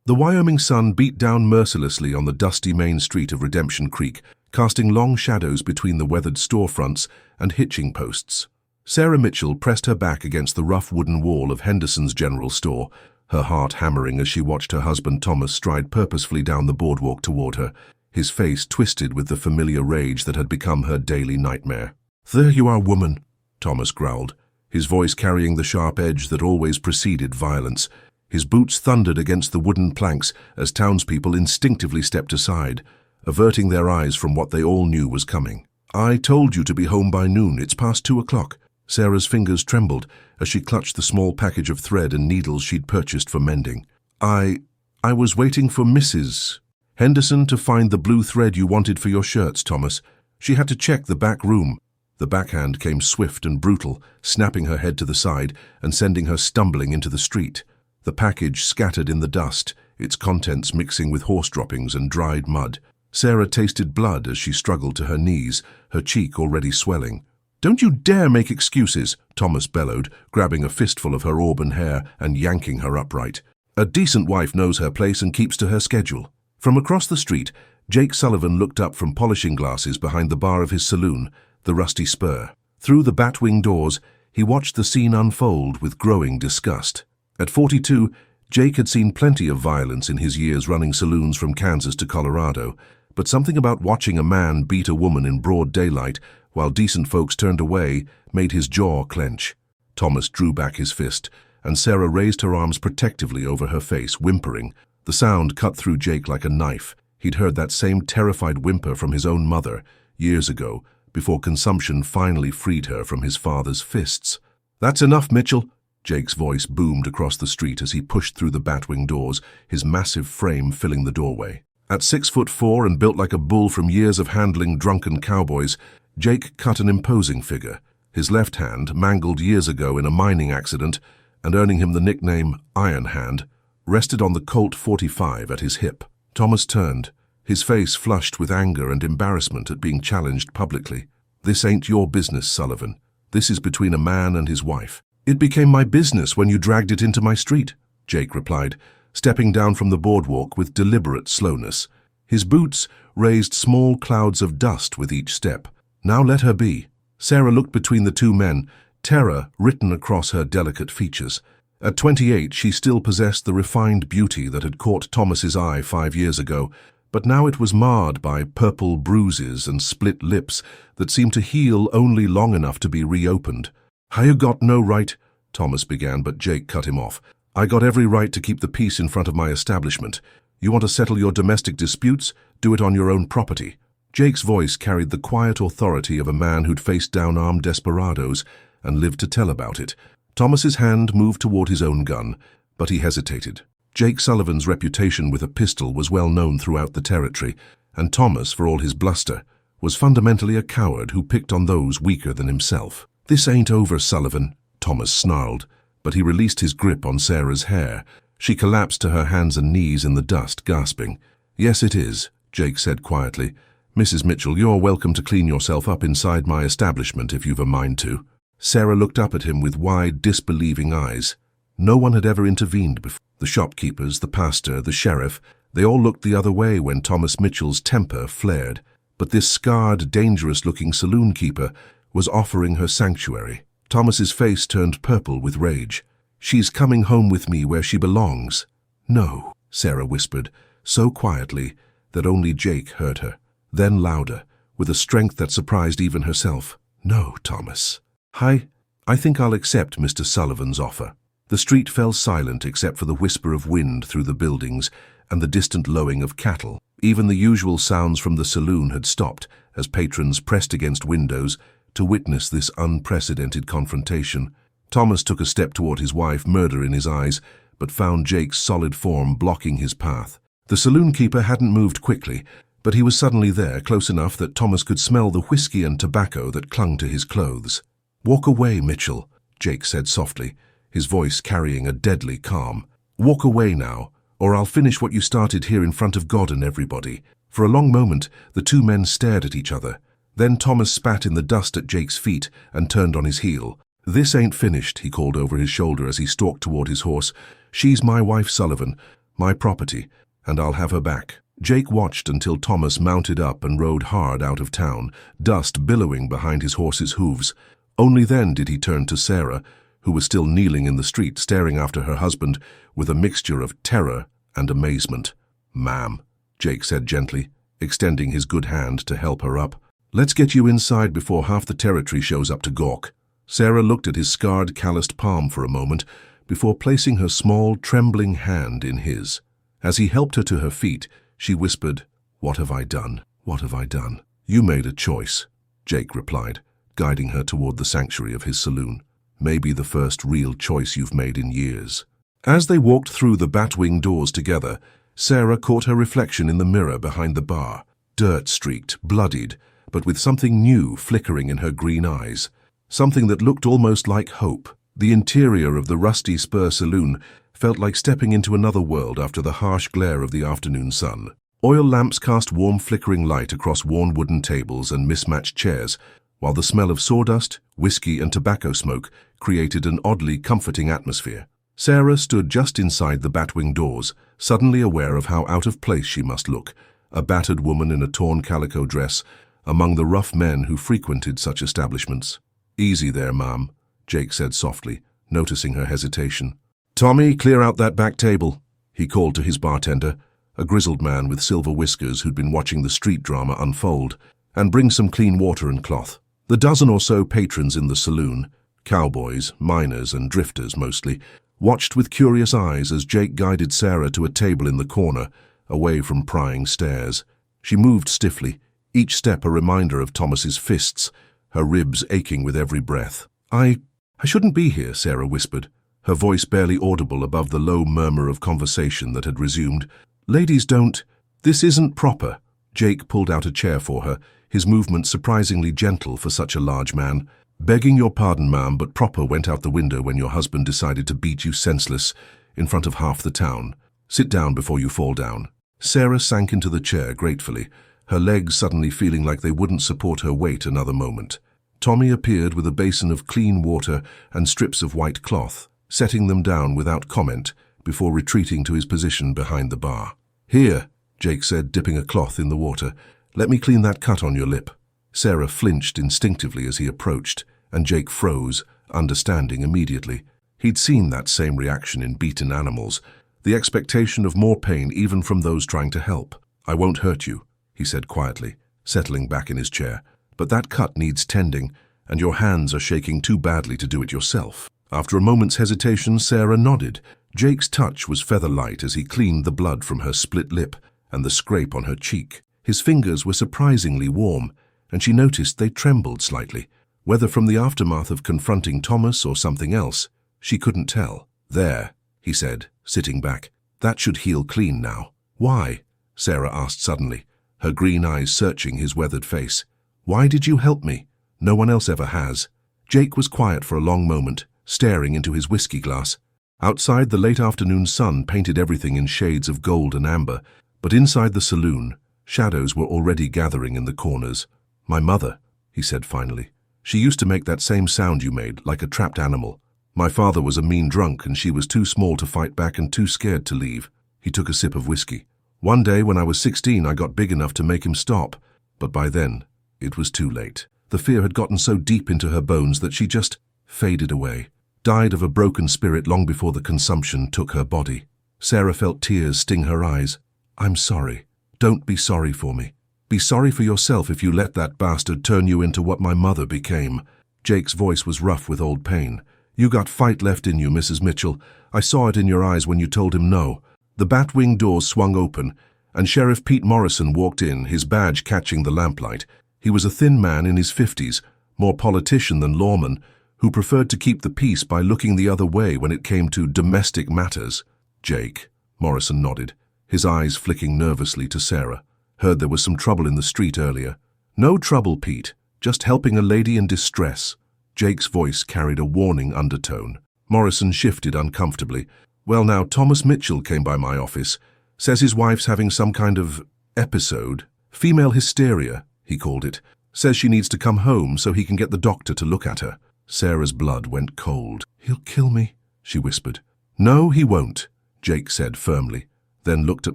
The Wyoming sun beat down mercilessly on the dusty main street of Redemption Creek, casting long shadows between the weathered storefronts and hitching posts. Sarah Mitchell pressed her back against the rough wooden wall of Henderson's General Store, her heart hammering as she watched her husband Thomas stride purposefully down the boardwalk toward her, his face twisted with the familiar rage that had become her daily nightmare. "There you are, woman," Thomas growled, his voice carrying the sharp edge that always preceded violence. His boots thundered against the wooden planks as townspeople instinctively stepped aside, averting their eyes from what they all knew was coming. "I told you to be home by noon. It's past 2 o'clock. Sarah's fingers trembled as she clutched the small package of thread and needles she'd purchased for mending. I was waiting for Mrs. Henderson to find the blue thread you wanted for your shirts, Thomas. She had to check the back room." The backhand came swift and brutal, snapping her head to the side and sending her stumbling into the street. The package scattered in the dust, its contents mixing with horse droppings and dried mud. Sarah tasted blood as she struggled to her knees, her cheek already swelling. "Don't you dare make excuses," Thomas bellowed, grabbing a fistful of her auburn hair and yanking her upright. "A decent wife knows her place and keeps to her schedule." From across the street, Jake Sullivan looked up from polishing glasses behind the bar of his saloon, the Rusty Spur. Through the batwing doors, he watched the scene unfold with growing disgust. At 42, Jake had seen plenty of violence in his years running saloons from Kansas to Colorado, but something about watching a man beat a woman in broad daylight while decent folks turned away made his jaw clench. Thomas drew back his fist, and Sarah raised her arms protectively over her face, whimpering. The sound cut through Jake like a knife. He'd heard that same terrified whimper from his own mother years ago, before consumption finally freed her from his father's fists. "That's enough, Mitchell," Jake's voice boomed across the street as he pushed through the batwing doors, his massive frame filling the doorway. At 6'4" and built like a bull from years of handling drunken cowboys, Jake cut an imposing figure, his left hand, mangled years ago in a mining accident and earning him the nickname Iron Hand, rested on the Colt 45 at his hip. Thomas turned, his face flushed with anger and embarrassment at being challenged publicly. "This ain't your business, Sullivan. This is between a man and his wife." "It became my business when you dragged it into my street," Jake replied, stepping down from the boardwalk with deliberate slowness. His boots raised small clouds of dust with each step. "Now let her be." Sarah looked between the two men, terror written across her delicate features. At 28, she still possessed the refined beauty that had caught Thomas's eye 5 years ago, but now it was marred by purple bruises and split lips that seemed to heal only long enough to be reopened. "I got no right," Thomas began, but Jake cut him off. "I got every right to keep the peace in front of my establishment. You want to settle your domestic disputes? Do it on your own property." Jake's voice carried the quiet authority of a man who'd faced down armed desperados and lived to tell about it. Thomas's hand moved toward his own gun, but he hesitated. Jake Sullivan's reputation with a pistol was well known throughout the territory, and Thomas, for all his bluster, was fundamentally a coward who picked on those weaker than himself. "This ain't over, Sullivan," Thomas snarled, but he released his grip on Sarah's hair. She collapsed to her hands and knees in the dust, gasping. "Yes, it is," Jake said quietly. "Mrs. Mitchell, you're welcome to clean yourself up inside my establishment if you've a mind to." Sarah looked up at him with wide, disbelieving eyes. No one had ever intervened before. The shopkeepers, the pastor, the sheriff, they all looked the other way when Thomas Mitchell's temper flared. But this scarred, dangerous-looking saloon keeper was offering her sanctuary. Thomas's face turned purple with rage. "She's coming home with me where she belongs." "No," Sarah whispered, so quietly that only Jake heard her. Then louder, with a strength that surprised even herself. "No, Thomas. I think I'll accept Mr. Sullivan's offer." The street fell silent except for the whisper of wind through the buildings and the distant lowing of cattle. Even the usual sounds from the saloon had stopped as patrons pressed against windows to witness this unprecedented confrontation. Thomas took a step toward his wife, murder in his eyes, but found Jake's solid form blocking his path. The saloon keeper hadn't moved quickly, but he was suddenly there, close enough that Thomas could smell the whiskey and tobacco that clung to his clothes. "Walk away, Mitchell," Jake said softly, his voice carrying a deadly calm. "Walk away now, or I'll finish what you started here in front of God and everybody." For a long moment, the two men stared at each other. Then Thomas spat in the dust at Jake's feet and turned on his heel. "This ain't finished," he called over his shoulder as he stalked toward his horse. "She's my wife, Sullivan, My property, and I'll have her back. Jake watched until Thomas mounted up and rode hard out of town, dust billowing behind his horse's hooves. Only then did he turn to Sarah, who was still kneeling in the street staring after her husband with a mixture of terror and amazement. "Ma'am," Jake said gently, extending his good hand to help her up. "Let's get you inside before half the territory shows up to gawk." Sarah looked at his scarred, calloused palm for a moment before placing her small, trembling hand in his. As he helped her to her feet, she whispered, "What have I done? What have I done?" "You made a choice," Jake replied, guiding her toward the sanctuary of his saloon. "Maybe the first real choice you've made in years." As they walked through the bat-wing doors together, Sarah caught her reflection in the mirror behind the bar, dirt-streaked, bloodied, but with something new flickering in her green eyes. Something that looked almost like hope. The interior of the rusty Spur saloon felt like stepping into another world after the harsh glare of the afternoon sun. Oil lamps cast warm flickering light across worn wooden tables and mismatched chairs, while the smell of sawdust, whiskey and tobacco smoke created an oddly comforting atmosphere. Sarah stood just inside the batwing doors, suddenly aware of how out of place she must look, a battered woman in a torn calico dress, among the rough men who frequented such establishments. "Easy there, ma'am," Jake said softly, noticing her hesitation. "Tommy, clear out that back table," he called to his bartender, a grizzled man with silver whiskers who'd been watching the street drama unfold, "and bring some clean water and cloth." The dozen or so patrons in the saloon, cowboys, miners and drifters mostly, watched with curious eyes as Jake guided Sarah to a table in the corner, away from prying stares. She moved stiffly, each step a reminder of Thomas's fists, her ribs aching with every breath. I shouldn't be here," Sarah whispered, her voice barely audible above the low murmur of conversation that had resumed. "Ladies don't. This isn't proper." Jake pulled out a chair for her, his movement surprisingly gentle for such a large man. "Begging your pardon, ma'am, but proper went out the window when your husband decided to beat you senseless in front of half the town. Sit down before you fall down." Sarah sank into the chair gratefully, her legs suddenly feeling like they wouldn't support her weight another moment. Tommy appeared with a basin of clean water and strips of white cloth, setting them down without comment before retreating to his position behind the bar. "Here," Jake said, dipping a cloth in the water. "Let me clean that cut on your lip." Sarah flinched instinctively as he approached, and Jake froze, understanding immediately. He'd seen that same reaction in beaten animals, the expectation of more pain even from those trying to help. "I won't hurt you," he said quietly, settling back in his chair. "But that cut needs tending, and your hands are shaking too badly to do it yourself." After a moment's hesitation, Sarah nodded. Jake's touch was feather-light as he cleaned the blood from her split lip and the scrape on her cheek. His fingers were surprisingly warm, and she noticed they trembled slightly. Whether from the aftermath of confronting Thomas or something else, she couldn't tell. "There," he said, sitting back. "That should heal clean now." "Why?" Sarah asked suddenly, her green eyes searching his weathered face. "Why did you help me? No one else ever has." Jake was quiet for a long moment, staring into his whiskey glass. Outside, the late afternoon sun painted everything in shades of gold and amber, but inside the saloon, shadows were already gathering in the corners. "My mother," he said finally. "She used to make that same sound you made, like a trapped animal. My father was a mean drunk and she was too small to fight back and too scared to leave." He took a sip of whiskey. "One day when I was 16, I got big enough to make him stop, but by then, it was too late. The fear had gotten so deep into her bones that she just faded away, died of a broken spirit long before the consumption took her body." Sarah felt tears sting her eyes. "I'm sorry. Don't be sorry for me. Be sorry for yourself if you let that bastard turn you into what my mother became." Jake's voice was rough with old pain. "You got fight left in you, Mrs. Mitchell. I saw it in your eyes when you told him no." The batwing doors swung open, and Sheriff Pete Morrison walked in, his badge catching the lamplight. He was a thin man in his 50s, more politician than lawman, who preferred to keep the peace by looking the other way when it came to domestic matters. "Jake," Morrison nodded, his eyes flicking nervously to Sarah. "Heard there was some trouble in the street earlier." "No trouble, Pete. Just helping a lady in distress." Jake's voice carried a warning undertone. Morrison shifted uncomfortably. "Well now, Thomas Mitchell came by my office. Says his wife's having some kind of episode. Female hysteria, he called it. Says she needs to come home so he can get the doctor to look at her." Sarah's blood went cold. "He'll kill me," she whispered. "No, he won't," Jake said firmly. then looked at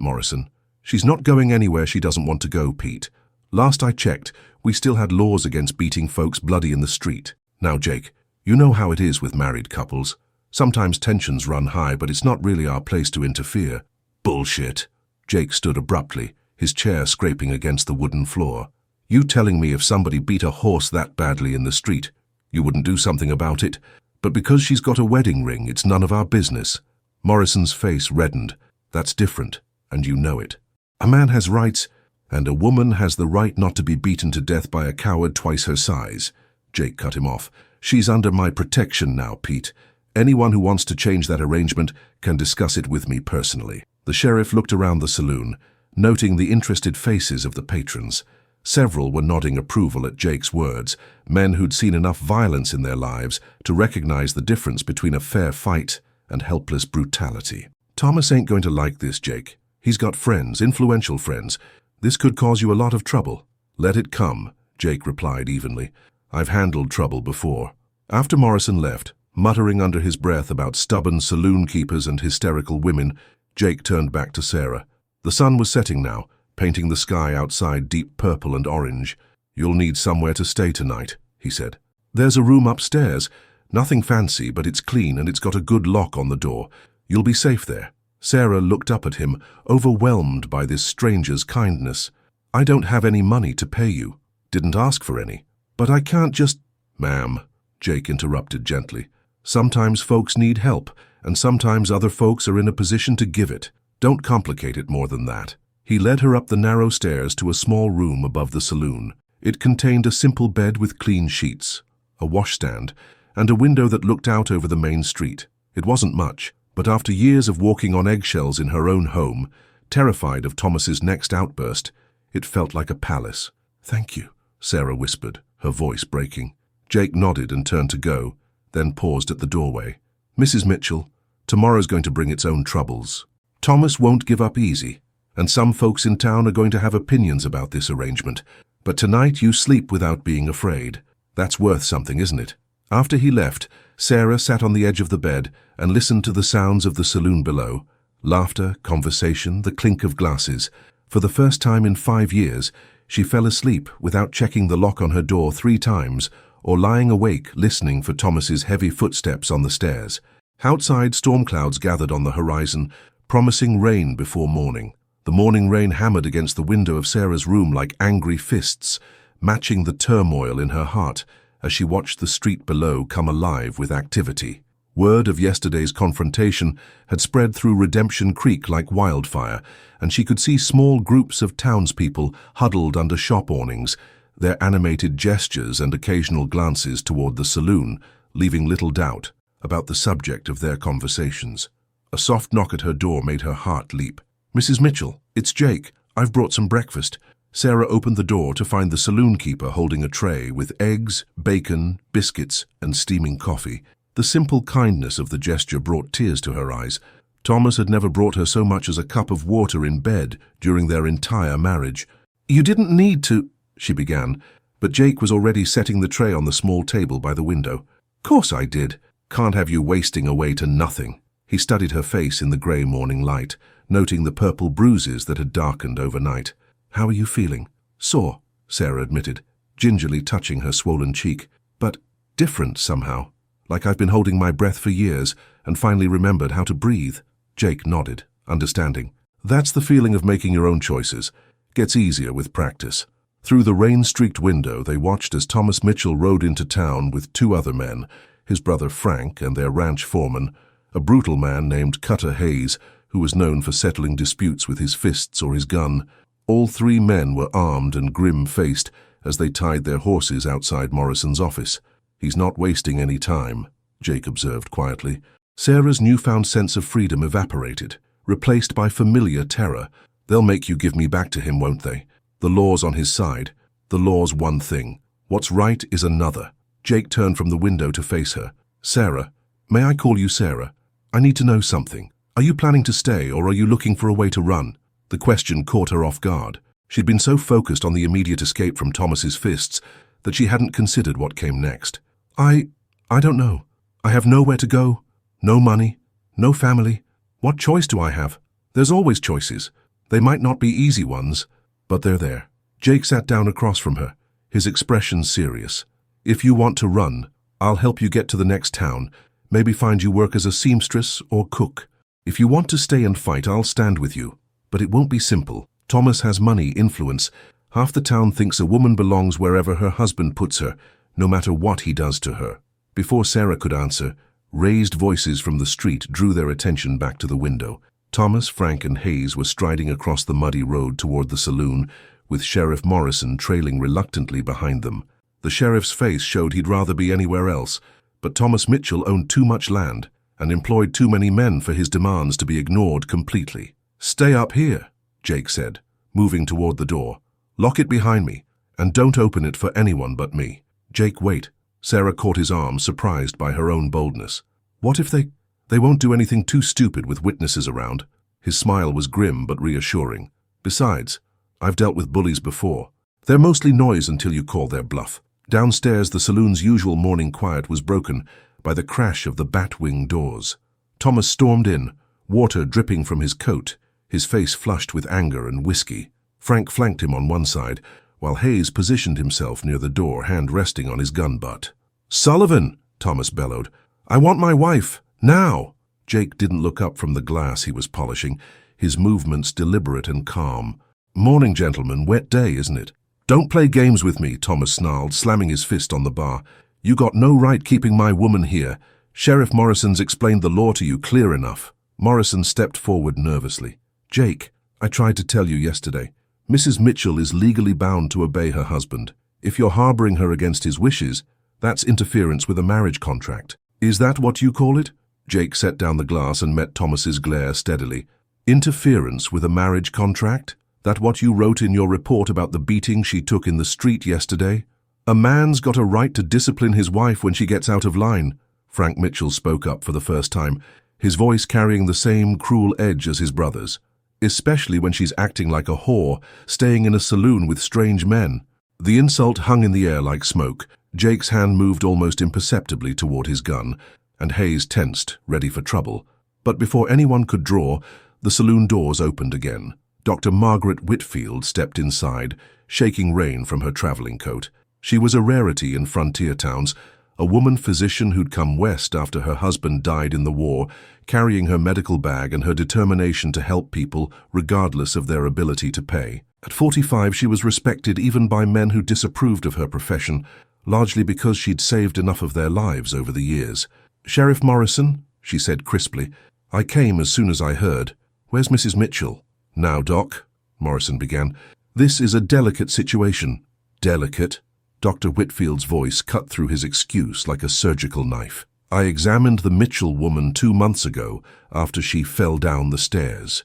Morrison. "She's not going anywhere she doesn't want to go, Pete. Last I checked, we still had laws against beating folks bloody in the street. Now, Jake, you know how it is with married couples. Sometimes tensions run high, but it's not really our place to interfere." "Bullshit." Jake stood abruptly, his chair scraping against the wooden floor. "You telling me if somebody beat a horse that badly in the street, you wouldn't do something about it? But because she's got a wedding ring, it's none of our business." Morrison's face reddened. "That's different, and you know it. A man has rights, and a woman has the right not to be beaten to death by a coward twice her size." Jake cut him off. "She's under my protection now, Pete. Anyone who wants to change that arrangement can discuss it with me personally." The sheriff looked around the saloon, noting the interested faces of the patrons. Several were nodding approval at Jake's words, men who'd seen enough violence in their lives to recognize the difference between a fair fight and helpless brutality. "Thomas ain't going to like this, Jake. He's got friends, influential friends. This could cause you a lot of trouble." "Let it come," Jake replied evenly. "I've handled trouble before." After Morrison left, muttering under his breath about stubborn saloon keepers and hysterical women, Jake turned back to Sarah. The sun was setting now, painting the sky outside deep purple and orange. "You'll need somewhere to stay tonight," he said. "There's a room upstairs. Nothing fancy, but it's clean and it's got a good lock on the door. You'll be safe there." Sarah looked up at him, overwhelmed by this stranger's kindness. "I don't have any money to pay you. Didn't ask for any. But I can't just—" "Ma'am," Jake interrupted gently. "Sometimes folks need help, and sometimes other folks are in a position to give it. Don't complicate it more than that." He led her up the narrow stairs to a small room above the saloon. It contained a simple bed with clean sheets, a washstand, and a window that looked out over the main street. It wasn't much, but after years of walking on eggshells in her own home, terrified of Thomas's next outburst, it felt like a palace. "Thank you," Sarah whispered, her voice breaking. Jake nodded and turned to go, then paused at the doorway. "Mrs. Mitchell, tomorrow's going to bring its own troubles. Thomas won't give up easy, and some folks in town are going to have opinions about this arrangement. But tonight you sleep without being afraid. That's worth something, isn't it?" After he left, Sarah sat on the edge of the bed and listened to the sounds of the saloon below. Laughter, conversation, the clink of glasses. For the first time in 5 years, she fell asleep without checking the lock on her door 3 times or lying awake listening for Thomas's heavy footsteps on the stairs. Outside, storm clouds gathered on the horizon, promising rain before morning. The morning rain hammered against the window of Sarah's room like angry fists, matching the turmoil in her heart as she watched the street below come alive with activity. Word of yesterday's confrontation had spread through Redemption Creek like wildfire, and she could see small groups of townspeople huddled under shop awnings, their animated gestures and occasional glances toward the saloon, leaving little doubt about the subject of their conversations. A soft knock at her door made her heart leap. "Mrs. Mitchell, it's Jake. I've brought some breakfast." Sarah opened the door to find the saloon keeper holding a tray with eggs, bacon, biscuits, and steaming coffee. The simple kindness of the gesture brought tears to her eyes. Thomas had never brought her so much as a cup of water in bed during their entire marriage. "You didn't need to," she began, but Jake was already setting the tray on the small table by the window. "Course I did. Can't have you wasting away to nothing." He studied her face in the grey morning light, noting the purple bruises that had darkened overnight. "How are you feeling?" "Sore," Sarah admitted, gingerly touching her swollen cheek. "But different somehow, like I've been holding my breath for years and finally remembered how to breathe." Jake nodded, understanding. "That's the feeling of making your own choices. Gets easier with practice." Through the rain-streaked window, they watched as Thomas Mitchell rode into town with 2 other men, his brother Frank and their ranch foreman, a brutal man named Cutter Hayes, who was known for settling disputes with his fists or his gun. All 3 men were armed and grim-faced as they tied their horses outside Morrison's office. "He's not wasting any time," Jake observed quietly. Sarah's newfound sense of freedom evaporated, replaced by familiar terror. "They'll make you give me back to him, won't they? The law's on his side. The law's one thing. What's right is another." Jake turned from the window to face her. "Sarah, may I call you Sarah? I need to know something. Are you planning to stay, or are you looking for a way to run?" The question caught her off guard. She'd been so focused on the immediate escape from Thomas's fists that she hadn't considered what came next. I don't know. I have nowhere to go, no money, no family. What choice do I have?" There's always choices. They might not be easy ones, but they're there. Jake sat down across from her, his expression serious. If you want to run, I'll help you get to the next town, maybe find you work as a seamstress or cook. If you want to stay and fight, I'll stand with you. But it won't be simple. Thomas has money, influence. Half the town thinks a woman belongs wherever her husband puts her, no matter what he does to her. Before Sarah could answer, raised voices from the street drew their attention back to the window. Thomas, Frank, and Hayes were striding across the muddy road toward the saloon, with Sheriff Morrison trailing reluctantly behind them. The sheriff's face showed he'd rather be anywhere else, but Thomas Mitchell owned too much land and employed too many men for his demands to be ignored completely. "Stay up here," Jake said, moving toward the door. "Lock it behind me, and don't open it for anyone but me." "Jake, wait." Sarah caught his arm, surprised by her own boldness. "What if they won't do anything too stupid with witnesses around?" His smile was grim but reassuring. "Besides, I've dealt with bullies before. They're mostly noise until you call their bluff." Downstairs, the saloon's usual morning quiet was broken by the crash of the bat-wing doors. Thomas stormed in, water dripping from his coat, his face flushed with anger and whiskey. Frank flanked him on one side, while Hayes positioned himself near the door, hand resting on his gun butt. "Sullivan!" Thomas bellowed. "I want my wife, now!" Jake didn't look up from the glass he was polishing, his movements deliberate and calm. "Morning, gentlemen. Wet day, isn't it?" "Don't play games with me," Thomas snarled, slamming his fist on the bar. "You got no right keeping my woman here. Sheriff Morrison's explained the law to you clear enough." Morrison stepped forward nervously. "Jake, I tried to tell you yesterday. Mrs. Mitchell is legally bound to obey her husband. If you're harboring her against his wishes, that's interference with a marriage contract." "Is that what you call it?" Jake set down the glass and met Thomas's glare steadily. "Interference with a marriage contract? That what you wrote in your report about the beating she took in the street yesterday? A man's got a right to discipline his wife when she gets out of line." Frank Mitchell spoke up for the first time, his voice carrying the same cruel edge as his brother's. "Especially when she's acting like a whore, staying in a saloon with strange men." The insult hung in the air like smoke. Jake's hand moved almost imperceptibly toward his gun, and Hayes tensed, ready for trouble. But before anyone could draw, the saloon doors opened again. Dr. Margaret Whitfield stepped inside, shaking rain from her traveling coat. She was a rarity in frontier towns, a woman physician who'd come west after her husband died in the war, carrying her medical bag and her determination to help people regardless of their ability to pay. At 45, she was respected even by men who disapproved of her profession, largely because she'd saved enough of their lives over the years. "Sheriff Morrison," she said crisply, "I came as soon as I heard. Where's Mrs. Mitchell?" "Now, Doc," Morrison began, "this is a delicate situation." "Delicate?" Dr. Whitfield's voice cut through his excuse like a surgical knife. "I examined the Mitchell woman 2 months ago after she fell down the stairs.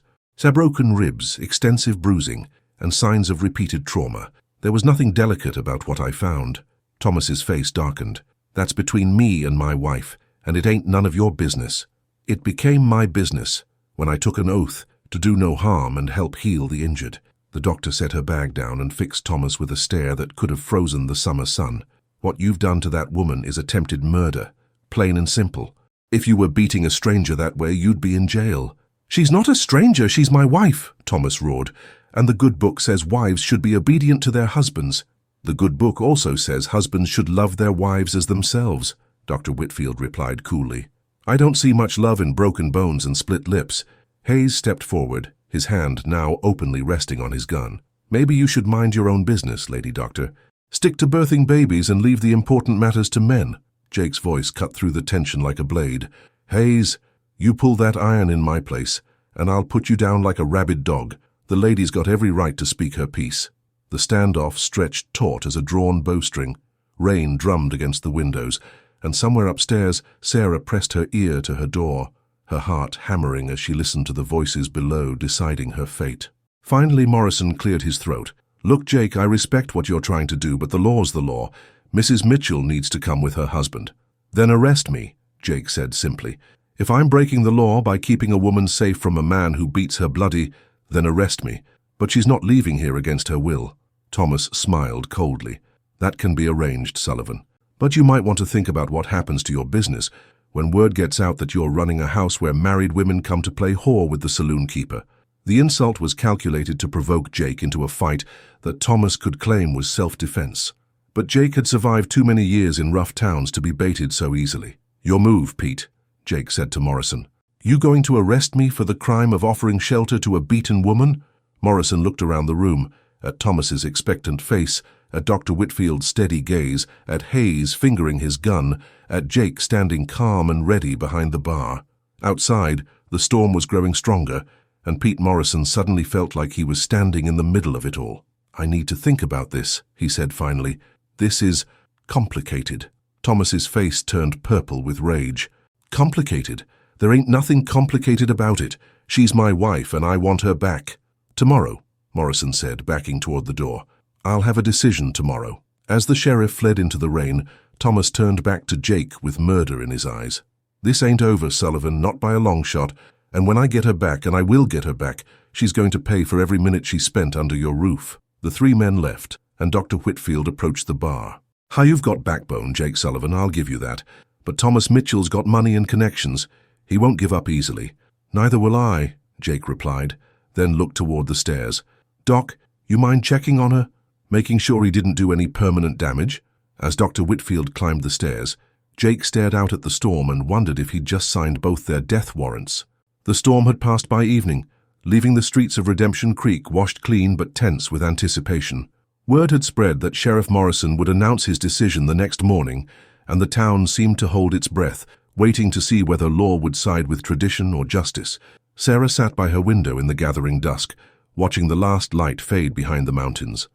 Broken ribs, extensive bruising, and signs of repeated trauma. There was nothing delicate about what I found." Thomas's face darkened. "That's between me and my wife, and it ain't none of your business." "It became my business when I took an oath to do no harm and help heal the injured." The doctor set her bag down and fixed Thomas with a stare that could have frozen the summer sun. "What you've done to that woman is attempted murder, plain and simple. If you were beating a stranger that way, you'd be in jail." "She's not a stranger, she's my wife," Thomas roared. "And the good book says wives should be obedient to their husbands." "The good book also says husbands should love their wives as themselves," Dr. Whitfield replied coolly. "I don't see much love in broken bones and split lips." Hayes stepped forward, his hand now openly resting on his gun. "Maybe you should mind your own business, Lady Doctor. Stick to birthing babies and leave the important matters to men." Jake's voice cut through the tension like a blade. "Hayes, you pull that iron in my place, and I'll put you down like a rabid dog. The lady's got every right to speak her piece." The standoff stretched taut as a drawn bowstring. Rain drummed against the windows, and somewhere upstairs, Sarah pressed her ear to her door, her heart hammering as she listened to the voices below deciding her fate. Finally, Morrison cleared his throat. "Look, Jake, I respect what you're trying to do, but the law's the law. Mrs. Mitchell needs to come with her husband." "Then arrest me," Jake said simply. "If I'm breaking the law by keeping a woman safe from a man who beats her bloody, then arrest me. But she's not leaving here against her will." Thomas smiled coldly. "That can be arranged, Sullivan. But you might want to think about what happens to your business when word gets out that you're running a house where married women come to play whore with the saloon keeper." The insult was calculated to provoke Jake into a fight that Thomas could claim was self-defense. But Jake had survived too many years in rough towns to be baited so easily. "Your move, Pete," Jake said to Morrison. "You going to arrest me for the crime of offering shelter to a beaten woman?" Morrison looked around the room, at Thomas's expectant face, at Dr. Whitfield's steady gaze, at Hayes fingering his gun, at Jake standing calm and ready behind the bar. Outside, the storm was growing stronger, and Pete Morrison suddenly felt like he was standing in the middle of it all. "I need to think about this," he said finally. "This is complicated." Thomas's face turned purple with rage. "Complicated? There ain't nothing complicated about it. She's my wife and I want her back." "Tomorrow," Morrison said, backing toward the door. "I'll have a decision tomorrow." As the sheriff fled into the rain, Thomas turned back to Jake with murder in his eyes. "This ain't over, Sullivan, not by a long shot. And when I get her back, and I will get her back, she's going to pay for every minute she spent under your roof." The three men left, and Dr. Whitfield approached the bar. "How you've got backbone, Jake Sullivan, I'll give you that. But Thomas Mitchell's got money and connections. He won't give up easily." "Neither will I," Jake replied, then looked toward the stairs. "Doc, you mind checking on her? Making sure he didn't do any permanent damage?" As Dr. Whitfield climbed the stairs, Jake stared out at the storm and wondered if he'd just signed both their death warrants. The storm had passed by evening, leaving the streets of Redemption Creek washed clean but tense with anticipation. Word had spread that Sheriff Morrison would announce his decision the next morning, and the town seemed to hold its breath, waiting to see whether law would side with tradition or justice. Sarah sat by her window in the gathering dusk, watching the last light fade behind the mountains.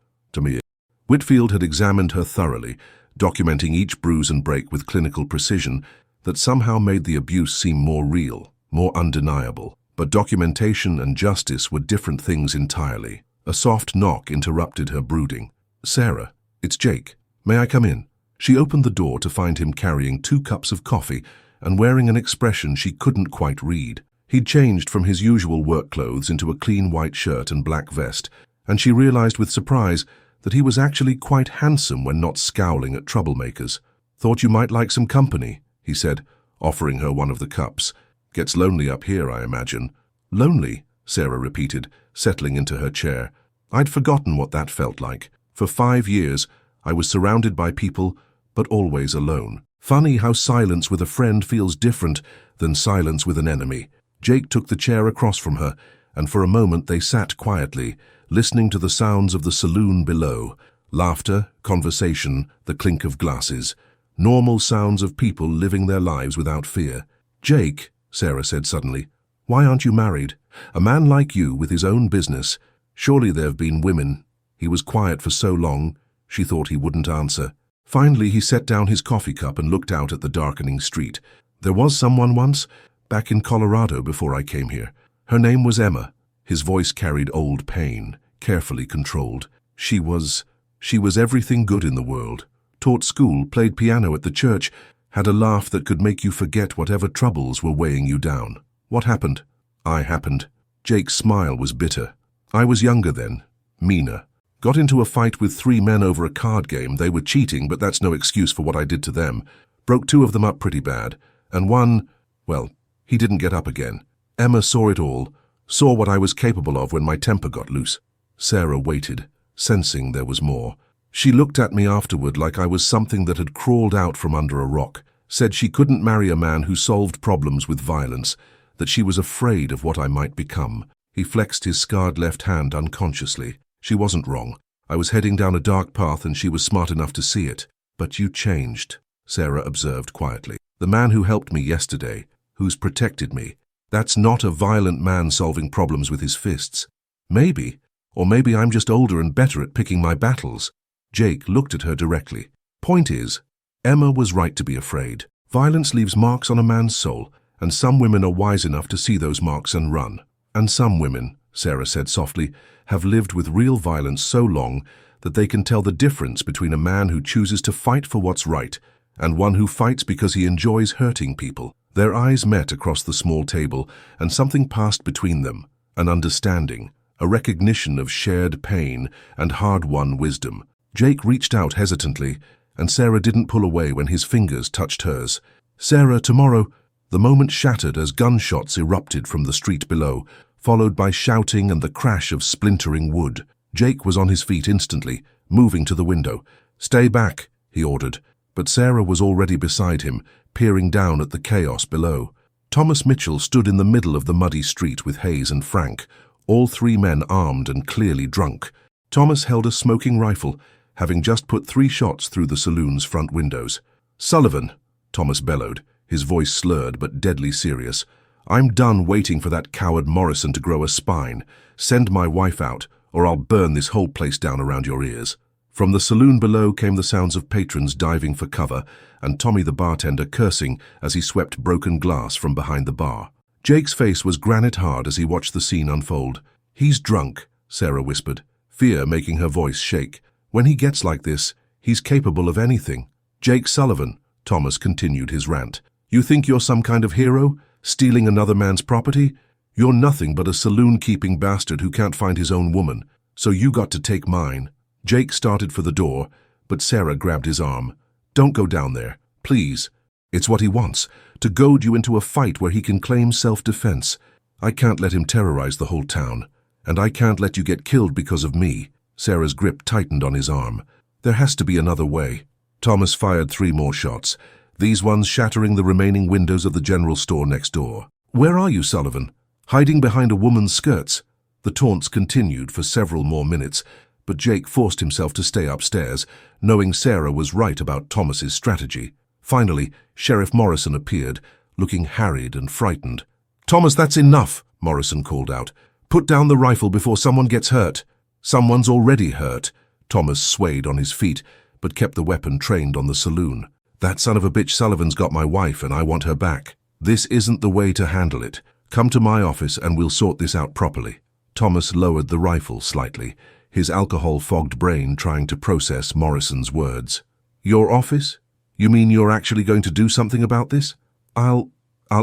Whitfield had examined her thoroughly, documenting each bruise and break with clinical precision that somehow made the abuse seem more real, more undeniable. But documentation and justice were different things entirely. A soft knock interrupted her brooding. "Sarah, it's Jake. May I come in?" She opened the door to find him carrying 2 cups of coffee and wearing an expression she couldn't quite read. He'd changed from his usual work clothes into a clean white shirt and black vest, and she realized with surprise that he was actually quite handsome when not scowling at troublemakers. "Thought you might like some company," he said, offering her one of the cups. "Gets lonely up here, I imagine." "Lonely?" Sarah repeated, settling into her chair. I'd forgotten what that felt like. For 5 years, I was surrounded by people, but always alone. Funny how silence with a friend feels different than silence with an enemy. Jake took the chair across from her, and for a moment they sat quietly, listening to the sounds of the saloon below. Laughter, conversation, the clink of glasses. Normal sounds of people living their lives without fear. "Jake," Sarah said suddenly, "why aren't you married? A man like you with his own business. Surely there have been women." He was quiet for so long, she thought he wouldn't answer. Finally, he set down his coffee cup and looked out at the darkening street. "There was someone once, back in Colorado before I came here. Her name was Emma." His voice carried old pain, carefully controlled. She was everything good in the world. Taught school, played piano at the church, had a laugh that could make you forget whatever troubles were weighing you down. "What happened?" "I happened." Jake's smile was bitter. "I was younger then, meaner. Got into a fight with 3 men over a card game. They were cheating, but that's no excuse for what I did to them. Broke 2 of them up pretty bad. And one, well, he didn't get up again. Emma saw it all, saw what I was capable of when my temper got loose." Sarah waited, sensing there was more. She looked at me afterward like I was something that had crawled out from under a rock, said she couldn't marry a man who solved problems with violence, that she was afraid of what I might become. He flexed his scarred left hand unconsciously. She wasn't wrong. I was heading down a dark path and she was smart enough to see it. "But you changed," Sarah observed quietly. "The man who helped me yesterday, who's protected me, that's not a violent man solving problems with his fists. Maybe, or maybe I'm just older and better at picking my battles." Jake looked at her directly. "Point is, Emma was right to be afraid. Violence leaves marks on a man's soul, and some women are wise enough to see those marks and run. And some women," Sarah said softly, "have lived with real violence so long that they can tell the difference between a man who chooses to fight for what's right and one who fights because he enjoys hurting people." Their eyes met across the small table, and something passed between them, an understanding, a recognition of shared pain and hard-won wisdom. Jake reached out hesitantly, and Sarah didn't pull away when his fingers touched hers. "Sarah, tomorrow." The moment shattered as gunshots erupted from the street below, followed by shouting and the crash of splintering wood. Jake was on his feet instantly, moving to the window. "Stay back," he ordered, but Sarah was already beside him, peering down at the chaos below. Thomas Mitchell stood in the middle of the muddy street with Hayes and Frank, all three men armed and clearly drunk. Thomas held a smoking rifle, having just put 3 shots through the saloon's front windows. "Sullivan," Thomas bellowed, his voice slurred but deadly serious, "I'm done waiting for that coward Morrison to grow a spine. Send my wife out, or I'll burn this whole place down around your ears." From the saloon below came the sounds of patrons diving for cover and Tommy the bartender cursing as he swept broken glass from behind the bar. Jake's face was granite hard as he watched the scene unfold. "He's drunk," Sarah whispered, fear making her voice shake. "When he gets like this, he's capable of anything." "Jake Sullivan," Thomas continued his rant, "you think you're some kind of hero, stealing another man's property? You're nothing but a saloon-keeping bastard who can't find his own woman, so you got to take mine." Jake started for the door, but Sarah grabbed his arm. "Don't go down there, please. It's what he wants, to goad you into a fight where he can claim self-defense. I can't let him terrorize the whole town, and I can't let you get killed because of me." Sarah's grip tightened on his arm. "There has to be another way." Thomas fired 3 more shots, these ones shattering the remaining windows of the general store next door. "Where are you, Sullivan? Hiding behind a woman's skirts?" The taunts continued for several more minutes, but Jake forced himself to stay upstairs, knowing Sarah was right about Thomas's strategy. Finally, Sheriff Morrison appeared, looking harried and frightened. "Thomas, that's enough," Morrison called out. "Put down the rifle before someone gets hurt." "Someone's already hurt." Thomas swayed on his feet, but kept the weapon trained on the saloon. "That son of a bitch Sullivan's got my wife and I want her back. This isn't the way to handle it. Come to my office and we'll sort this out properly." Thomas lowered the rifle slightly, his alcohol-fogged brain trying to process Morrison's words. "Your office? You mean you're actually going to do something about this?" I'll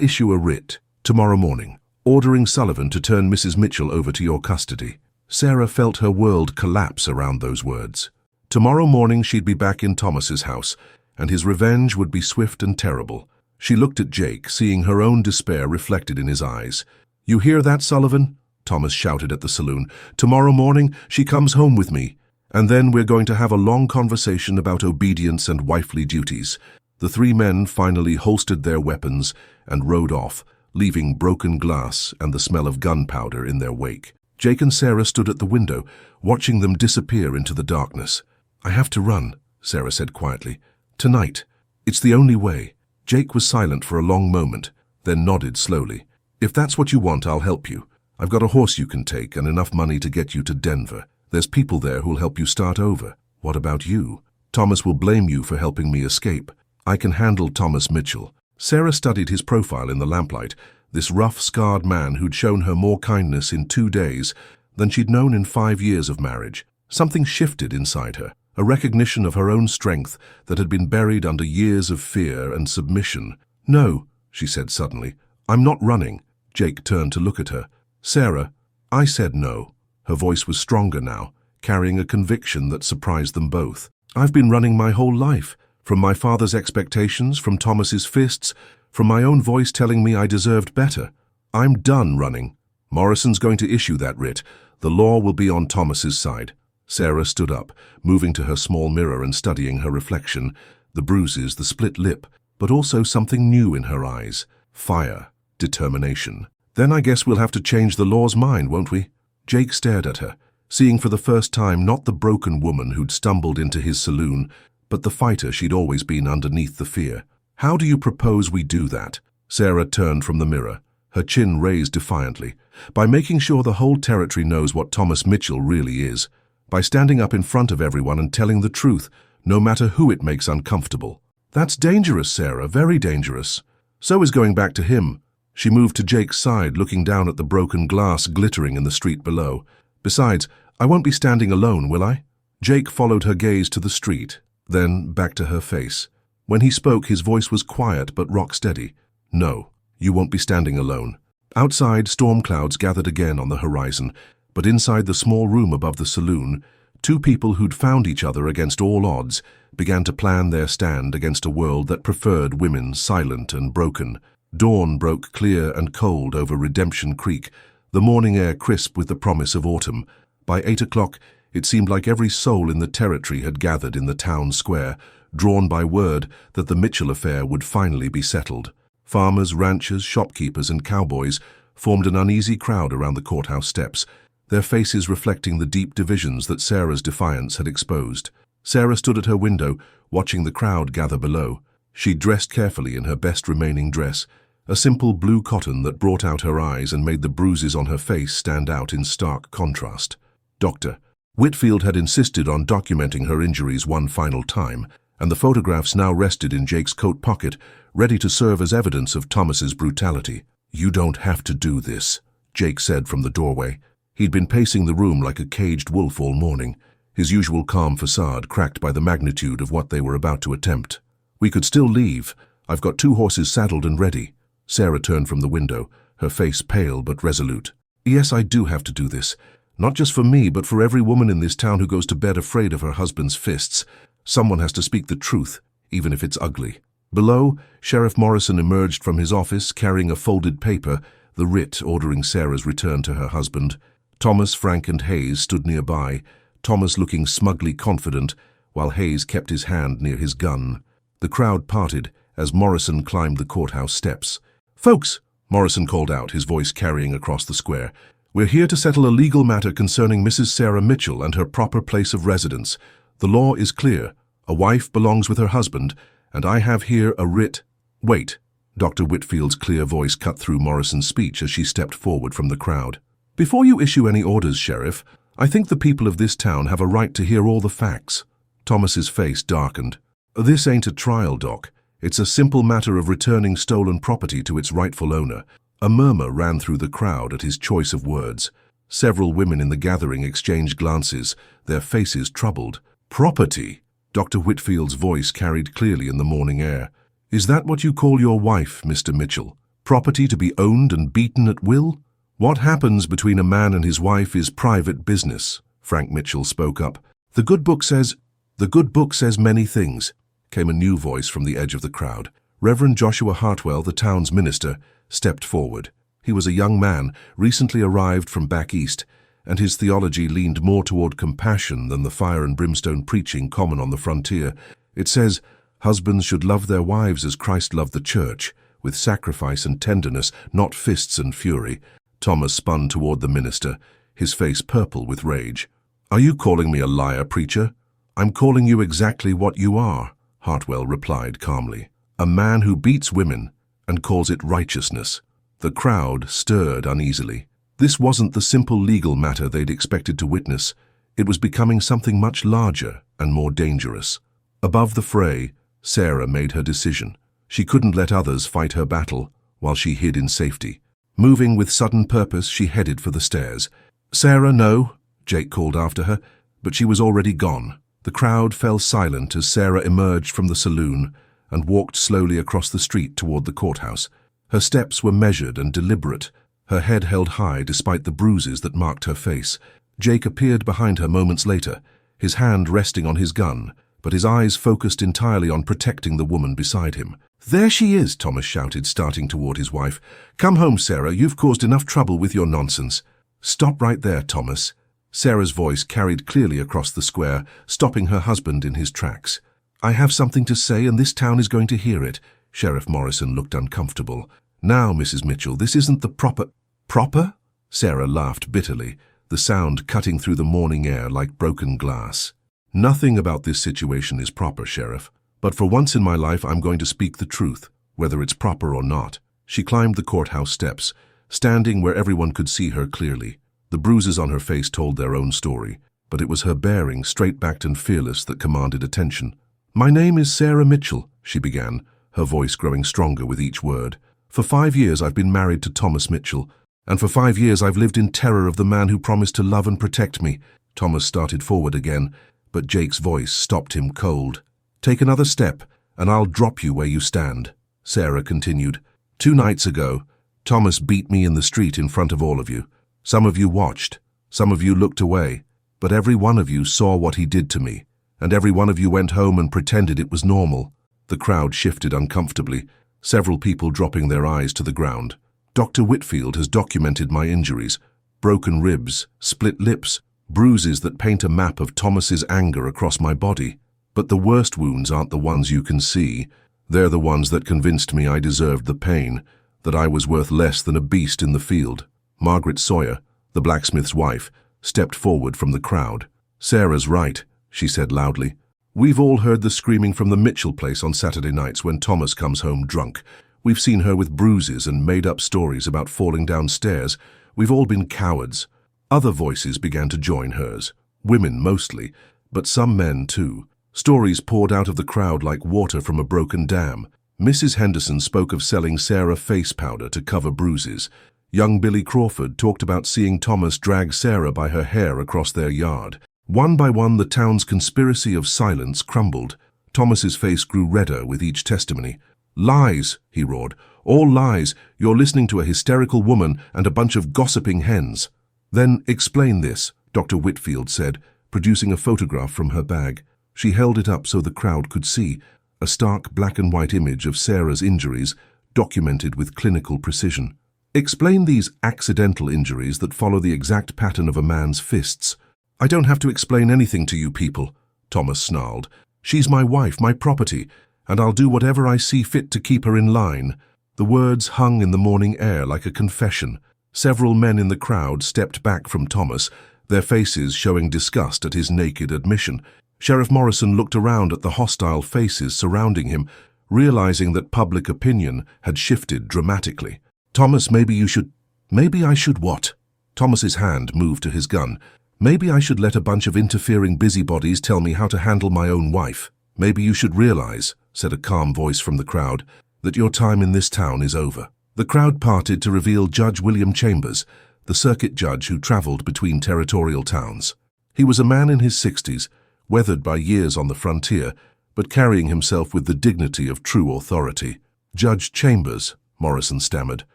issue a writ tomorrow morning, ordering Sullivan to turn Mrs. Mitchell over to your custody." Sarah felt her world collapse around those words. Tomorrow morning she'd be back in Thomas's house, and his revenge would be swift and terrible. She looked at Jake, seeing her own despair reflected in his eyes. "You hear that, Sullivan?" Thomas shouted at the saloon. "Tomorrow morning she comes home with me, and then we're going to have a long conversation about obedience and wifely duties." The 3 men finally holstered their weapons and rode off, leaving broken glass and the smell of gunpowder in their wake. Jake and Sarah stood at the window, watching them disappear into the darkness. "I have to run," Sarah said quietly. "Tonight. It's the only way." Jake was silent for a long moment, then nodded slowly. "If that's what you want, I'll help you. I've got a horse you can take and enough money to get you to Denver. There's people there who'll help you start over. What about you? Thomas will blame you for helping me escape. I can handle Thomas Mitchell." Sarah studied his profile in the lamplight, this rough, scarred man who'd shown her more kindness in 2 days than she'd known in 5 years of marriage. Something shifted inside her, a recognition of her own strength that had been buried under years of fear and submission. "No," she said suddenly, "I'm not running." Jake turned to look at her. "Sarah, I said no." Her voice was stronger now, carrying a conviction that surprised them both. "I've been running my whole life, from my father's expectations, from Thomas's fists, from my own voice telling me I deserved better. I'm done running. Morrison's going to issue that writ. The law will be on Thomas's side." Sarah stood up, moving to her small mirror and studying her reflection, the bruises, the split lip, but also something new in her eyes. Fire, determination. "Then I guess we'll have to change the law's mind, won't we?" Jake stared at her, seeing for the first time not the broken woman who'd stumbled into his saloon, but the fighter she'd always been underneath the fear. "How do you propose we do that?" Sarah turned from the mirror, her chin raised defiantly. "By making sure the whole territory knows what Thomas Mitchell really is. By standing up in front of everyone and telling the truth, no matter who it makes uncomfortable." "That's dangerous, Sarah, very dangerous." "So is going back to him." She moved to Jake's side, looking down at the broken glass glittering in the street below. "Besides, I won't be standing alone, will I?" Jake followed her gaze to the street, then back to her face. When he spoke, his voice was quiet but rock-steady. "No, you won't be standing alone." Outside, storm clouds gathered again on the horizon, but inside the small room above the saloon, 2 people who'd found each other against all odds began to plan their stand against a world that preferred women silent and broken. Dawn broke clear and cold over Redemption Creek, the morning air crisp with the promise of autumn. By 8 o'clock, it seemed like every soul in the territory had gathered in the town square, drawn by word that the Mitchell affair would finally be settled. Farmers, ranchers, shopkeepers, and cowboys formed an uneasy crowd around the courthouse steps, their faces reflecting the deep divisions that Sarah's defiance had exposed. Sarah stood at her window, watching the crowd gather below. She dressed carefully in her best remaining dress, a simple blue cotton that brought out her eyes and made the bruises on her face stand out in stark contrast. Dr. Whitfield had insisted on documenting her injuries one final time, and the photographs now rested in Jake's coat pocket, ready to serve as evidence of Thomas's brutality. "You don't have to do this," Jake said from the doorway. He'd been pacing the room like a caged wolf all morning, his usual calm facade cracked by the magnitude of what they were about to attempt. "We could still leave. I've got 2 horses saddled and ready." Sarah turned from the window, her face pale but resolute. "Yes, I do have to do this. Not just for me, but for every woman in this town who goes to bed afraid of her husband's fists. Someone has to speak the truth, even if it's ugly." Below, Sheriff Morrison emerged from his office carrying a folded paper, the writ ordering Sarah's return to her husband. Thomas, Frank, and Hayes stood nearby, Thomas looking smugly confident, while Hayes kept his hand near his gun. The crowd parted as Morrison climbed the courthouse steps. "Folks," Morrison called out, his voice carrying across the square, "we're here to settle a legal matter concerning Mrs. Sarah Mitchell and her proper place of residence. The law is clear. A wife belongs with her husband, and I have here a writ—" "Wait," Dr. Whitfield's clear voice cut through Morrison's speech as she stepped forward from the crowd. "Before you issue any orders, Sheriff, I think the people of this town have a right to hear all the facts." Thomas's face darkened. "This ain't a trial, Doc. It's a simple matter of returning stolen property to its rightful owner." A murmur ran through the crowd at his choice of words. Several women in the gathering exchanged glances, their faces troubled. "Property?" Dr. Whitfield's voice carried clearly in the morning air. "Is that what you call your wife, Mr. Mitchell? Property to be owned and beaten at will? What happens between a man and his wife is private business," Frank Mitchell spoke up. The good book says many things," came a new voice from the edge of the crowd. Reverend Joshua Hartwell, the town's minister, stepped forward. He was a young man, recently arrived from back east, and his theology leaned more toward compassion than the fire and brimstone preaching common on the frontier. "It says, husbands should love their wives as Christ loved the church, with sacrifice and tenderness, not fists and fury." Thomas spun toward the minister, his face purple with rage. "Are you calling me a liar, preacher?" "I'm calling you exactly what you are," Hartwell replied calmly. "A man who beats women and calls it righteousness." The crowd stirred uneasily. This wasn't the simple legal matter they'd expected to witness. It was becoming something much larger and more dangerous. Above the fray, Sarah made her decision. She couldn't let others fight her battle while she hid in safety. Moving with sudden purpose, she headed for the stairs. "Sarah, no," Jake called after her, but she was already gone. The crowd fell silent as Sarah emerged from the saloon and walked slowly across the street toward the courthouse. Her steps were measured and deliberate, her head held high despite the bruises that marked her face. Jake appeared behind her moments later, his hand resting on his gun, but his eyes focused entirely on protecting the woman beside him. "There she is," Thomas shouted, starting toward his wife. "Come home, Sarah. You've caused enough trouble with your nonsense." "Stop right there, Thomas." Sarah's voice carried clearly across the square, stopping her husband in his tracks. "I have something to say, and this town is going to hear it." Sheriff Morrison looked uncomfortable. "Now, Mrs. Mitchell, this isn't the proper—" "Proper?" Sarah laughed bitterly, the sound cutting through the morning air like broken glass. "Nothing about this situation is proper, Sheriff. But for once in my life, I'm going to speak the truth, whether it's proper or not." She climbed the courthouse steps, standing where everyone could see her clearly. The bruises on her face told their own story, but it was her bearing, straight-backed and fearless, that commanded attention. "My name is Sarah Mitchell," she began, her voice growing stronger with each word. "For 5 years I've been married to Thomas Mitchell, and for 5 years I've lived in terror of the man who promised to love and protect me." Thomas started forward again, but Jake's voice stopped him cold. "Take another step, and I'll drop you where you stand," Sarah continued. "2 nights ago, Thomas beat me in the street in front of all of you. Some of you watched, some of you looked away, but every one of you saw what he did to me, and every one of you went home and pretended it was normal." The crowd shifted uncomfortably, several people dropping their eyes to the ground. Dr. Whitfield has documented my injuries, broken ribs, split lips, bruises that paint a map of Thomas's anger across my body. But the worst wounds aren't the ones you can see. They're the ones that convinced me I deserved the pain, that I was worth less than a beast in the field. Margaret Sawyer, the blacksmith's wife, stepped forward from the crowd. Sarah's right, she said loudly. We've all heard the screaming from the Mitchell place on Saturday nights when Thomas comes home drunk. We've seen her with bruises and made-up stories about falling downstairs. We've all been cowards. Other voices began to join hers. Women mostly, but some men too. Stories poured out of the crowd like water from a broken dam. Mrs. Henderson spoke of selling Sarah face powder to cover bruises. Young Billy Crawford talked about seeing Thomas drag Sarah by her hair across their yard. One by one, the town's conspiracy of silence crumbled. Thomas's face grew redder with each testimony. Lies, he roared. All lies. You're listening to a hysterical woman and a bunch of gossiping hens. Then explain this, Dr. Whitfield said, producing a photograph from her bag. She held it up so the crowd could see, a stark black and white image of Sarah's injuries, documented with clinical precision. Explain these accidental injuries that follow the exact pattern of a man's fists. I don't have to explain anything to you people, Thomas snarled. She's my wife, my property, and I'll do whatever I see fit to keep her in line. The words hung in the morning air like a confession. Several men in the crowd stepped back from Thomas, their faces showing disgust at his naked admission. Sheriff Morrison looked around at the hostile faces surrounding him, realizing that public opinion had shifted dramatically. Thomas, maybe I should what? Thomas's hand moved to his gun. Maybe I should let a bunch of interfering busybodies tell me how to handle my own wife. Maybe you should realize, said a calm voice from the crowd, that your time in this town is over. The crowd parted to reveal Judge William Chambers, the circuit judge who traveled between territorial towns. He was a man in his 60s, weathered by years on the frontier, but carrying himself with the dignity of true authority. Judge Chambers, Morrison stammered,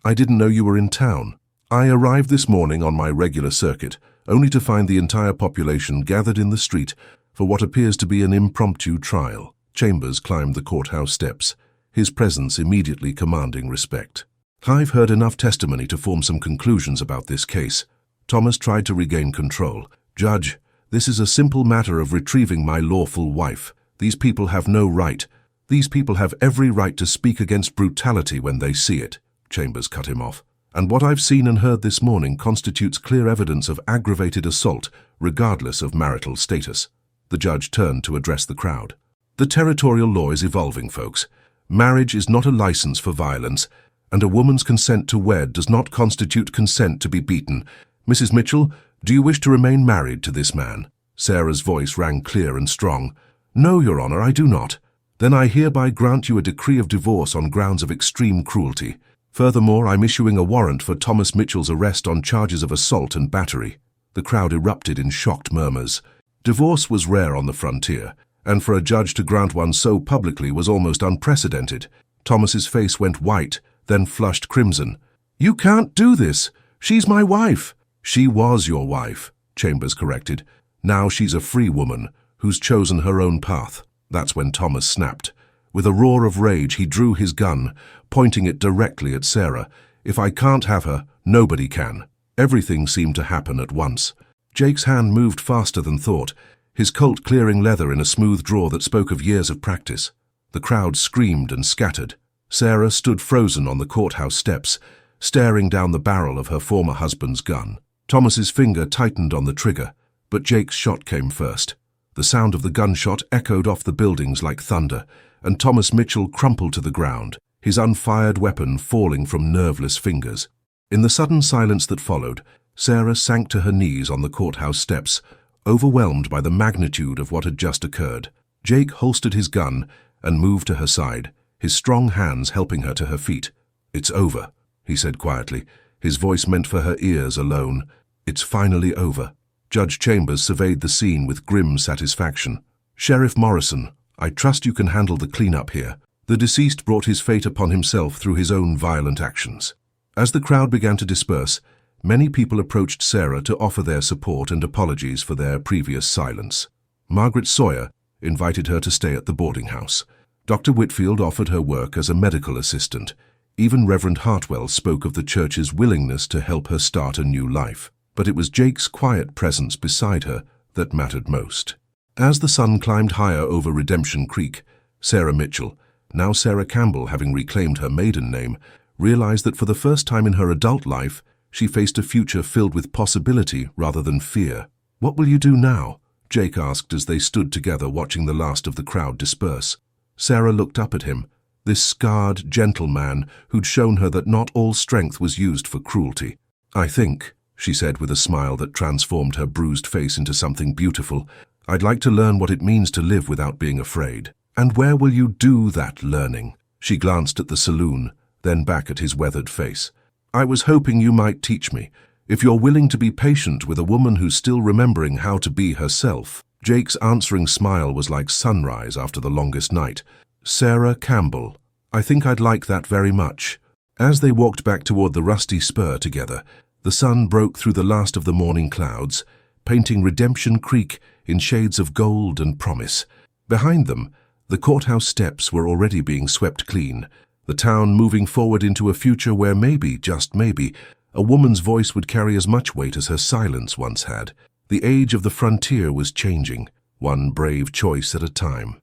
I didn't know you were in town. I arrived this morning on my regular circuit, only to find the entire population gathered in the street for what appears to be an impromptu trial. Chambers climbed the courthouse steps, his presence immediately commanding respect. I've heard enough testimony to form some conclusions about this case. Thomas tried to regain control. Judge, this is a simple matter of retrieving my lawful wife. These people have no right. These people have every right to speak against brutality when they see it. Chambers cut him off. And what I've seen and heard this morning constitutes clear evidence of aggravated assault, regardless of marital status. The judge turned to address the crowd. The territorial law is evolving, folks. Marriage is not a license for violence, and a woman's consent to wed does not constitute consent to be beaten. Mrs. Mitchell, do you wish to remain married to this man? Sarah's voice rang clear and strong. No, Your Honor, I do not. Then I hereby grant you a decree of divorce on grounds of extreme cruelty. Furthermore, I'm issuing a warrant for Thomas Mitchell's arrest on charges of assault and battery. The crowd erupted in shocked murmurs. Divorce was rare on the frontier, and for a judge to grant one so publicly was almost unprecedented. Thomas's face went white, then flushed crimson. You can't do this. She's my wife. She was your wife, Chambers corrected. Now she's a free woman who's chosen her own path. That's when Thomas snapped. With a roar of rage, he drew his gun, pointing it directly at Sarah. If I can't have her, nobody can. Everything seemed to happen at once. Jake's hand moved faster than thought, his Colt clearing leather in a smooth draw that spoke of years of practice. The crowd screamed and scattered. Sarah stood frozen on the courthouse steps, staring down the barrel of her former husband's gun. Thomas's finger tightened on the trigger, but Jake's shot came first. The sound of the gunshot echoed off the buildings like thunder, and Thomas Mitchell crumpled to the ground, his unfired weapon falling from nerveless fingers. In the sudden silence that followed, Sarah sank to her knees on the courthouse steps, overwhelmed by the magnitude of what had just occurred. Jake holstered his gun and moved to her side, his strong hands helping her to her feet. It's over, he said quietly, his voice meant for her ears alone. It's finally over. Judge Chambers surveyed the scene with grim satisfaction. Sheriff Morrison, I trust you can handle the cleanup here. The deceased brought his fate upon himself through his own violent actions. As the crowd began to disperse, many people approached Sarah to offer their support and apologies for their previous silence. Margaret Sawyer invited her to stay at the boarding house. Dr. Whitfield offered her work as a medical assistant, Even Reverend Hartwell spoke of the church's willingness to help her start a new life. But it was Jake's quiet presence beside her that mattered most. As the sun climbed higher over Redemption Creek, Sarah Mitchell, now Sarah Campbell having reclaimed her maiden name, realized that for the first time in her adult life, she faced a future filled with possibility rather than fear. "What will you do now?" Jake asked as they stood together watching the last of the crowd disperse. Sarah looked up at him, this scarred, gentle man who'd shown her that not all strength was used for cruelty. "I think," she said with a smile that transformed her bruised face into something beautiful, "I'd like to learn what it means to live without being afraid." "And where will you do that learning?" She glanced at the saloon, then back at his weathered face. "I was hoping you might teach me, if you're willing to be patient with a woman who's still remembering how to be herself." Jake's answering smile was like sunrise after the longest night. "Sarah Campbell, I think I'd like that very much." As they walked back toward the rusty spur together, the sun broke through the last of the morning clouds, painting Redemption Creek in shades of gold and promise. Behind them, the courthouse steps were already being swept clean, the town moving forward into a future where maybe, just maybe, a woman's voice would carry as much weight as her silence once had. The age of the frontier was changing, one brave choice at a time.